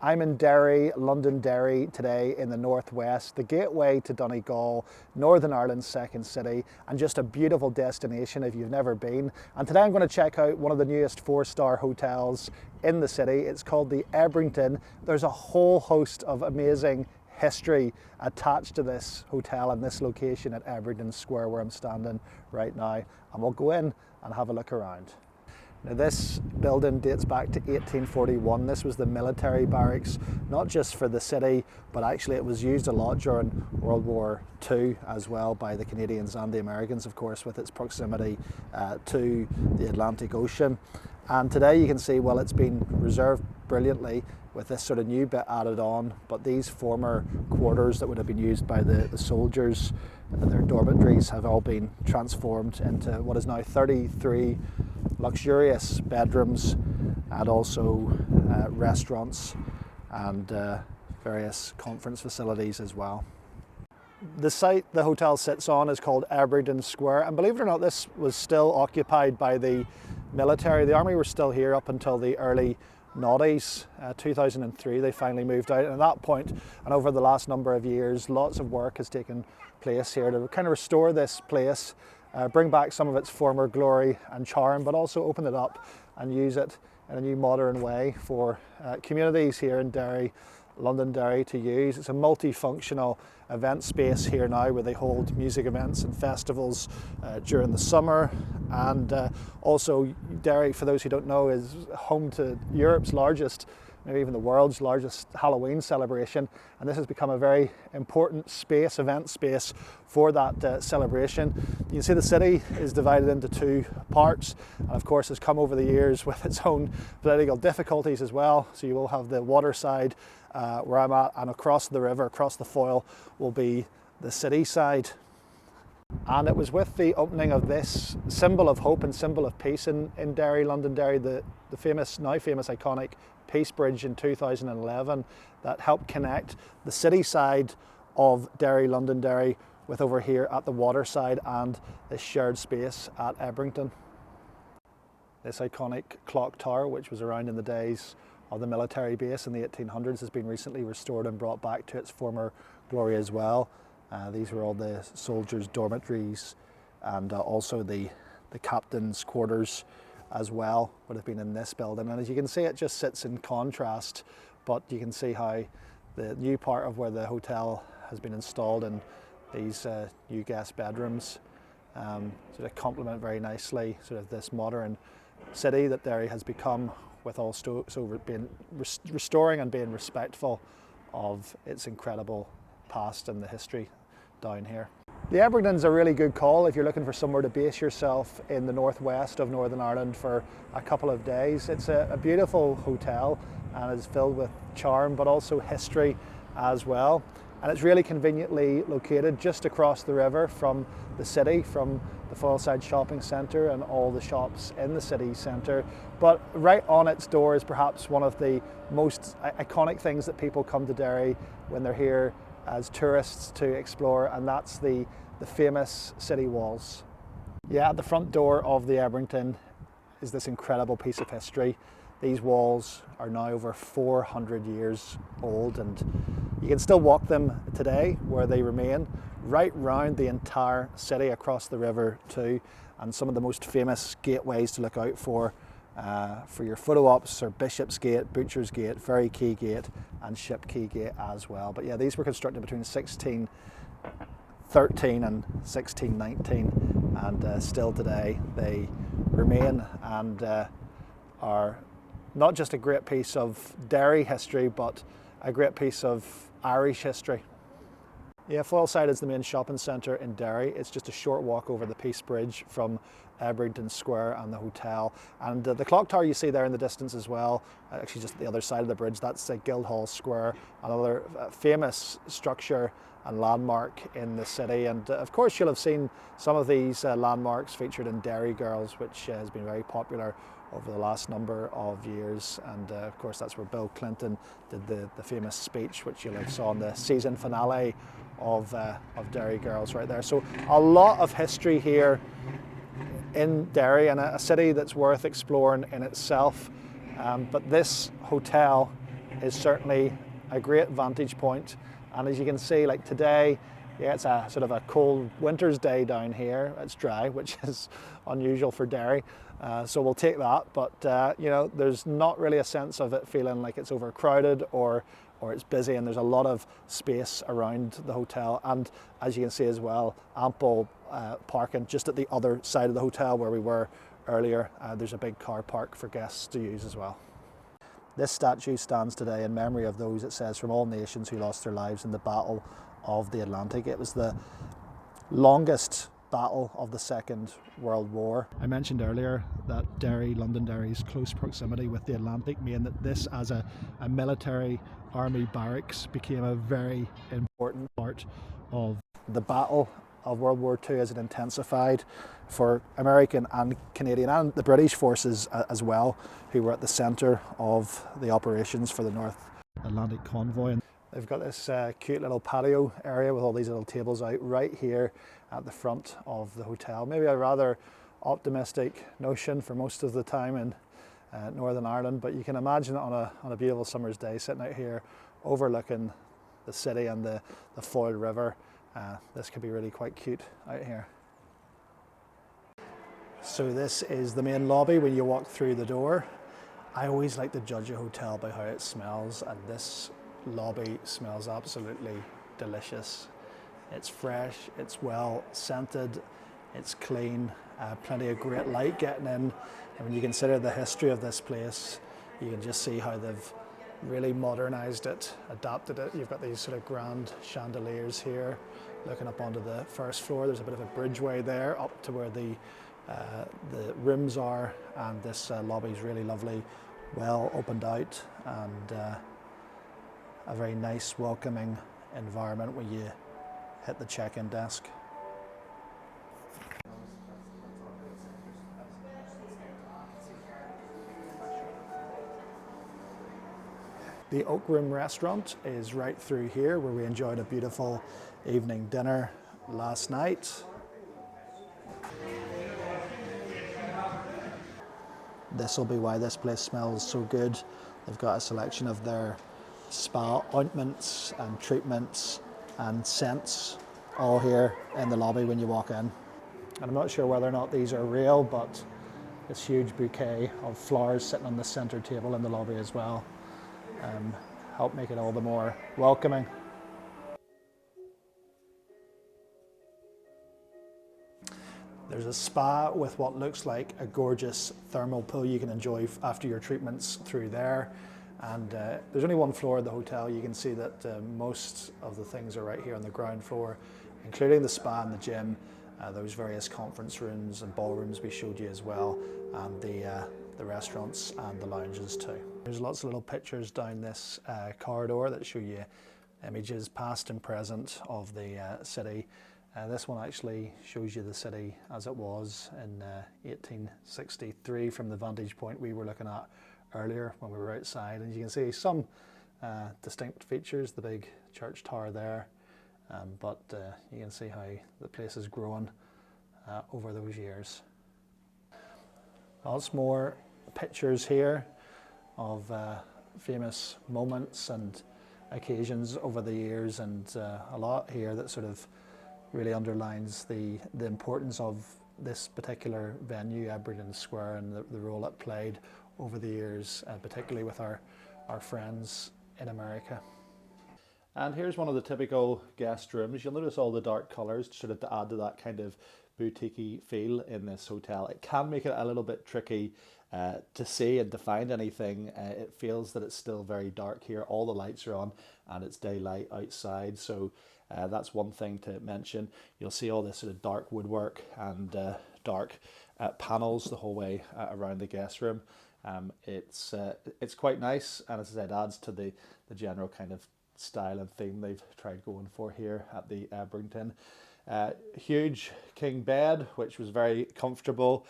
I'm in Derry, Londonderry today in the northwest, the gateway to Donegal, Northern Ireland's second city, and just a beautiful destination if you've never been. And today I'm going to check out one of the newest 4-star hotels in the city. It's called the Ebrington. There's a whole host of amazing history attached to this hotel and this location at Ebrington Square where I'm standing right now. And we'll go in and have a look around. Now this building dates back to 1841. This was the military barracks, not just for the city, but actually it was used a lot during World War II as well by the Canadians and the Americans, of course, with its proximity to the Atlantic Ocean. And today you can see, well, it's been reserved brilliantly with this sort of new bit added on, but these former quarters that would have been used by the soldiers, their dormitories, have all been transformed into what is now 33 luxurious bedrooms and also restaurants and various conference facilities as well. The site the hotel sits on is called Ebrington Square, and believe it or not, this was still occupied by the military. The army were still here up until the early noughties. 2003 they finally moved out, and at that point and over the last number of years lots of work has taken place here to kind of restore this place, bring back some of its former glory and charm, but also open it up and use it in a new modern way for communities here in Derry, Londonderry to use. It's a multifunctional event space here now where they hold music events and festivals during the summer, and also Derry, for those who don't know, is home to Europe's largest, maybe even the world's largest Halloween celebration, and this has become a very important space, event space for that celebration. You can see the city is divided into two parts, and of course has come over the years with its own political difficulties as well. So you will have the water side where I'm at, and across the river, across the Foyle, will be the city side. And it was with the opening of this symbol of hope and symbol of peace in Derry, Londonderry, the famous, now famous iconic Peace Bridge in 2011 that helped connect the city side of Derry, Londonderry with over here at the water side and this shared space at Ebrington. This iconic clock tower, which was around in the days of the military base in the 1800s, has been recently restored and brought back to its former glory as well. These were all the soldiers' dormitories, and also the captain's quarters as well would have been in this building. And as you can see, it just sits in contrast, but you can see how the new part of where the hotel has been installed and these new guest bedrooms sort of complement very nicely sort of this modern city that Derry has become, with also being restoring and being respectful of its incredible past and the history down here. The Ebrington's a really good call if you're looking for somewhere to base yourself in the northwest of Northern Ireland for a couple of days. It's a beautiful hotel and is filled with charm but also history as well. And it's really conveniently located just across the river from the city, from the Foyleside Shopping Centre and all the shops in the city centre. But right on its door is perhaps one of the most iconic things that people come to Derry when they're here as tourists to explore, and that's the famous city walls. Yeah, at the front door of the Ebrington is this incredible piece of history. These walls are now over 400 years old, and you can still walk them today where they remain right round the entire city across the river too, and some of the most famous gateways to look out for your photo ops are Bishop's Gate, Butcher's Gate, Ferry Quay Gate and Ship Quay Gate as well. But yeah, these were constructed between 1613 and 1619, and still today they remain and are not just a great piece of Derry history, but a great piece of Irish history. Yeah, Foyleside is the main shopping centre in Derry. It's just a short walk over the Peace Bridge from Ebrington Square and the hotel. And the clock tower you see there in the distance as well, actually just the other side of the bridge, that's Guildhall Square, another famous structure and landmark in the city. And of course you'll have seen some of these landmarks featured in Derry Girls, which has been very popular over the last number of years. And of course that's where Bill Clinton did the famous speech, which you'll have saw in the season finale of Derry Girls right there. So a lot of history here in Derry, and a city that's worth exploring in itself. But this hotel is certainly a great vantage point. And as you can see, like today, yeah, it's a sort of a cold winter's day down here. It's dry, which is unusual for Derry. So we'll take that. But you know, there's not really a sense of it feeling like it's overcrowded or it's busy, and there's a lot of space around the hotel. And as you can see as well, ample parking just at the other side of the hotel where we were earlier. There's a big car park for guests to use as well. This statue stands today in memory of those, it says, from all nations who lost their lives in the Battle of the Atlantic. It was the longest battle of the Second World War. I mentioned earlier that Londonderry's close proximity with the Atlantic meant that this, as a military army barracks, became a very important part of the battle of World War II as it intensified for American and Canadian and the British forces as well, who were at the centre of the operations for the North Atlantic Convoy. They've got this cute little patio area with all these little tables out right here at the front of the hotel. Maybe a rather optimistic notion for most of the time in Northern Ireland, but you can imagine it on a beautiful summer's day, sitting out here overlooking the city and the Foyle River. This could be really quite cute out here. So this is the main lobby when you walk through the door. I always like to judge a hotel by how it smells, and this lobby smells absolutely delicious. It's fresh, it's well scented, it's clean, plenty of great light getting in. And when you consider the history of this place, you can just see how they've really modernised it, adapted it. You've got these sort of grand chandeliers here looking up onto the first floor. There's a bit of a bridgeway there up to where the rooms are, and this lobby is really lovely, well opened out, and a very nice welcoming environment when you hit the check-in desk. The Oak Room restaurant is right through here, where we enjoyed a beautiful evening dinner last night. This will be why this place smells so good. They've got a selection of their spa ointments and treatments and scents all here in the lobby when you walk in. And I'm not sure whether or not these are real, but this huge bouquet of flowers sitting on the center table in the lobby as well help make it all the more welcoming. There's a spa with what looks like a gorgeous thermal pool you can enjoy after your treatments through there. And there's only one floor of the hotel. You can see that most of the things are right here on the ground floor, including the spa and the gym, those various conference rooms and ballrooms we showed you as well, and the restaurants and the lounges too. There's lots of little pictures down this corridor that show you images past and present of the city. This one actually shows you the city as it was in 1863 from the vantage point we were looking at earlier when we were outside, and you can see some distinct features, the big church tower there, but you can see how the place has grown over those years. Lots more pictures here of famous moments and occasions over the years, and a lot here that sort of really underlines the importance of this particular venue, Ebrington Square, and the role it played over the years, particularly with our friends in America. And here's one of the typical guest rooms. You'll notice all the dark colours sort of to add to that kind of boutique-y feel in this hotel. It can make it a little bit tricky to see and to find anything. It feels that it's still very dark here. All the lights are on and it's daylight outside, so that's one thing to mention. You'll see all this sort of dark woodwork and dark panels the whole way around the guest room. It's quite nice, and as I said, adds to the general kind of style and theme they've tried going for here at the Ebrington. Huge king bed, which was very comfortable.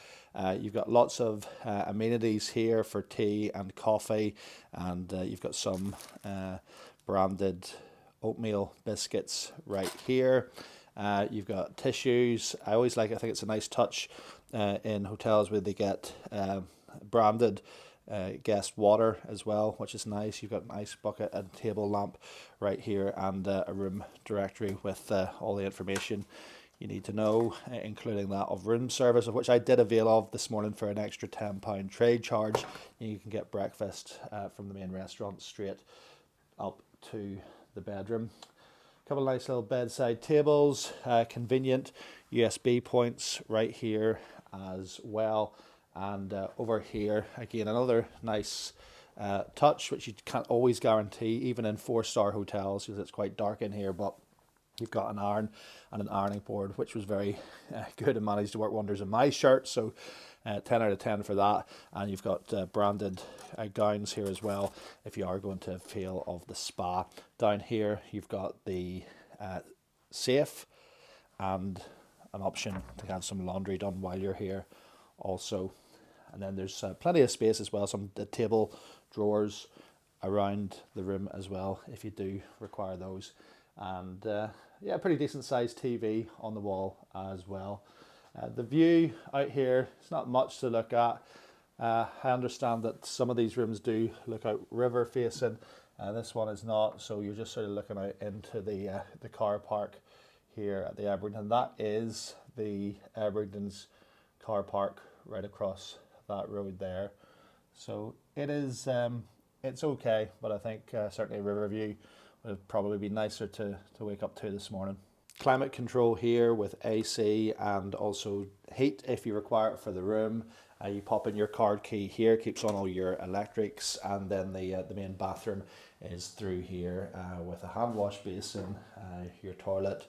You've got lots of amenities here for tea and coffee, and you've got some branded oatmeal biscuits right here. You've got tissues. I think it's a nice touch in hotels where they get branded guest water as well, which is nice. You've got an ice bucket and table lamp right here, and a room directory with all the information you need to know, including that of room service, of which I did avail of this morning for an extra £10 trade charge. You can get breakfast from the main restaurant straight up to the bedroom. A couple of nice little bedside tables, convenient USB points right here as well. And over here, again, another nice touch, which you can't always guarantee, even in 4-star hotels, because it's quite dark in here, but you've got an iron and an ironing board, which was very good and managed to work wonders in my shirt. So 10 out of 10 for that. And you've got branded gowns here as well, if you are going to feel of the spa. Down here, you've got the safe and an option to have some laundry done while you're here also. And then there's plenty of space as well, some table drawers around the room as well, if you do require those. And yeah, pretty decent sized TV on the wall as well. The view out here, it's not much to look at. I understand that some of these rooms do look out river facing. This one is not, so you're just sort of looking out into the car park here at the Ebrington. That is the Ebrington's car park right across that road there. So it is, it's okay, but I think certainly Riverview would probably be nicer to wake up to this morning. Climate control here with AC and also heat if you require it for the room. You pop in your card key here, keeps on all your electrics, and then the main bathroom is through here with a hand wash basin, your toilet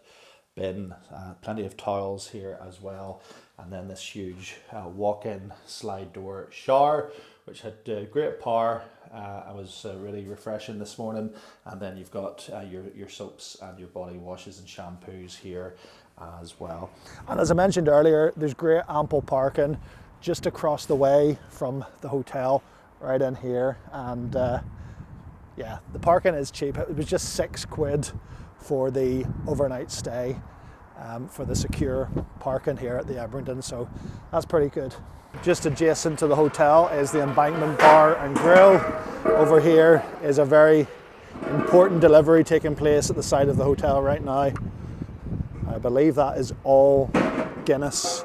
bin, plenty of towels here as well, and then this huge walk-in slide door shower, which had great power. It was really refreshing this morning. And then you've got your soaps and your body washes and shampoos here as well. And as I mentioned earlier, there's great ample parking just across the way from the hotel, right in here. And yeah, the parking is cheap. It was just £6 for the overnight stay for the secure parking here at the Ebrington, so that's pretty good. Just adjacent to the hotel is the Embankment Bar and Grill. Over here is a very important delivery taking place at the side of the hotel right now. I believe that is all Guinness.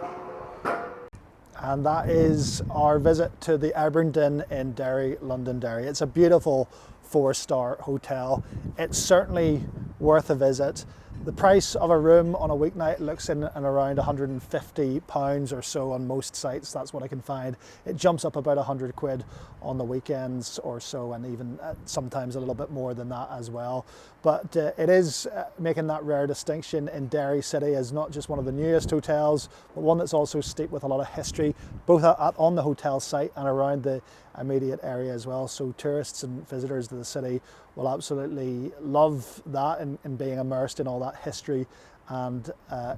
And that is our visit to the Ebrington in Derry, Londonderry. It's a beautiful 4-star hotel. It's certainly worth a visit. The price of a room on a weeknight looks in and around £150 or so on most sites. That's what I can find. It jumps up about £100 on the weekends or so, and even sometimes a little bit more than that as well. But it is making that rare distinction in Derry City as not just one of the newest hotels, but one that's also steeped with a lot of history, both on the hotel site and around the immediate area as well. So tourists and visitors to the city will absolutely love that and being immersed in all that history and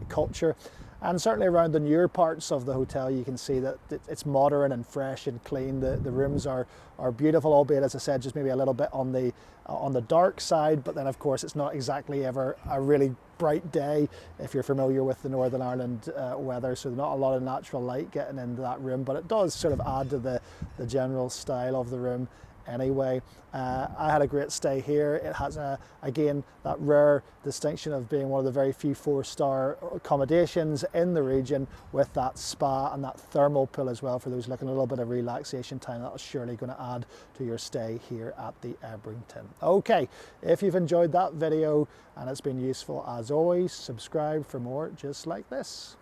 culture. And certainly around the newer parts of the hotel, you can see that it's modern and fresh and clean. The rooms are beautiful, albeit, as I said, just maybe a little bit on the dark side. But then, of course, it's not exactly ever a really bright day if you're familiar with the Northern Ireland weather. So not a lot of natural light getting into that room, but it does sort of add to the general style of the room. Anyway, I had a great stay here. It has, again, that rare distinction of being one of the very few 4-star accommodations in the region, with that spa and that thermal pool as well for those looking a little bit of relaxation time. That's surely going to add to your stay here at the Ebrington. Okay, if you've enjoyed that video and it's been useful, as always, subscribe for more just like this.